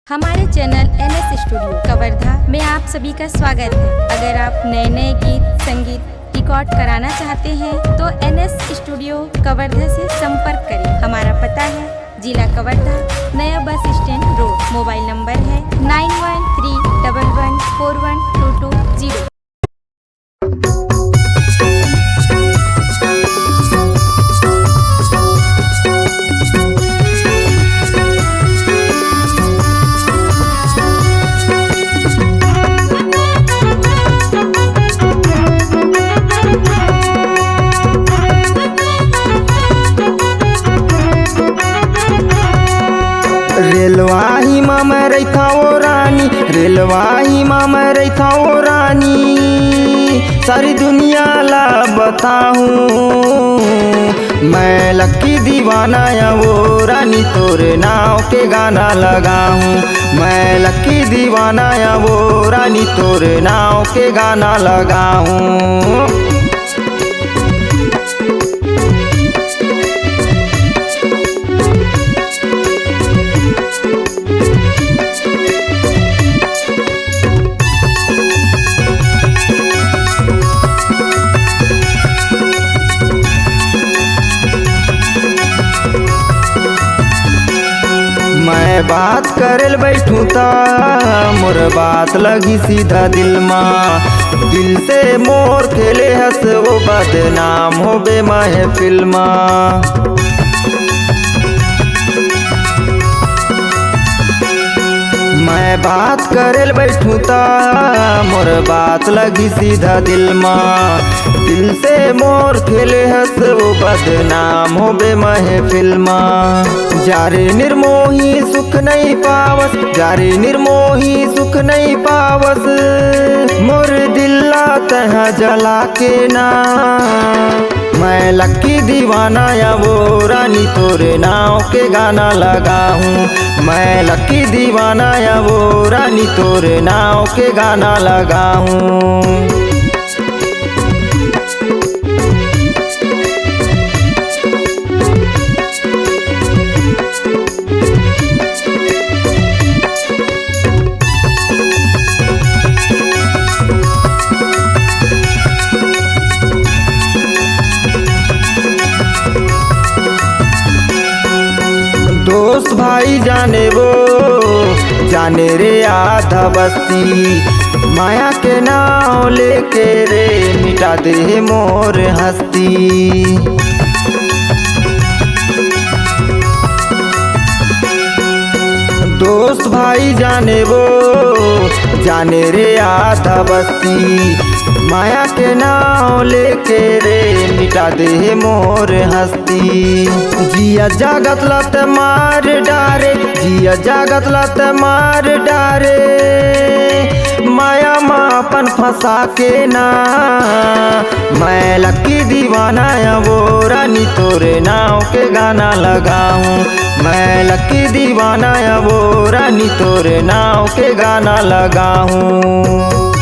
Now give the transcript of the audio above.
हमारे channel NS studio Kawardha में आप सभी का स्वागत है। अगर आप नए नए गीत संगीत रिकॉर्ड कराना चाहते हैं तो NS स्टूडियो कवर्धा से संपर्क करें। हमारा पता है जिला कवर्धा, नया bus stand road. Mobile number है 9131141220। रेलवाही मा मैं रैथा ओ रानी, रेलवाही मा मैं रैथा ओ रानी, सारी दुनिया ला बताऊं मैं लक्की दीवाना या वो रानी, तोरे नाव के गाना लगाऊं मैं लक्की दीवाना या वो रानी, तोरे नाव के गाना लगाऊं। मैं बात करेल बैठूं ता मोर बात लगी सीधा दिल माँ, दिल से मोर खेले हंस वो बदनाम हो बे महफिल माँ। मैं बात करेल बैठूं ता मोर बात लगी सीधा दिल माँ, दिल से मोर खेले हंस वो बदनाम हो बे महफिल माँ। जारे निर्मोही सुख नहीं पावस, जारे निर्मोही सुख नहीं पावस, मोर दिल्ला तह जला के ना, मैं लक्की दीवाना या वो रानी, तोरे नाव के गाना लगाऊं मैं लक्की दीवाना या वो रानी, तोरे नाव के गाना लगाऊं। दोस्त भाई जाने वो जाने रे आधा बस्ती, माया के नाव लेके रे मिटा दे मोर हस्ती। दोस्त भाई जाने वो जाने रे आधा बस्ती, माया के नाव लेके रे मिटा दे मोर हस्ती। जिया जागत लत मार डारे, जिया जागत लत मार डारे, माया मापन फंसा के ना, मैं लक्की दीवाना या वो रानी, तोरे नाव के गाना लगाऊं मैं लक्की दीवाना या वो रानी, तोरे नाव के गाना लगाऊं।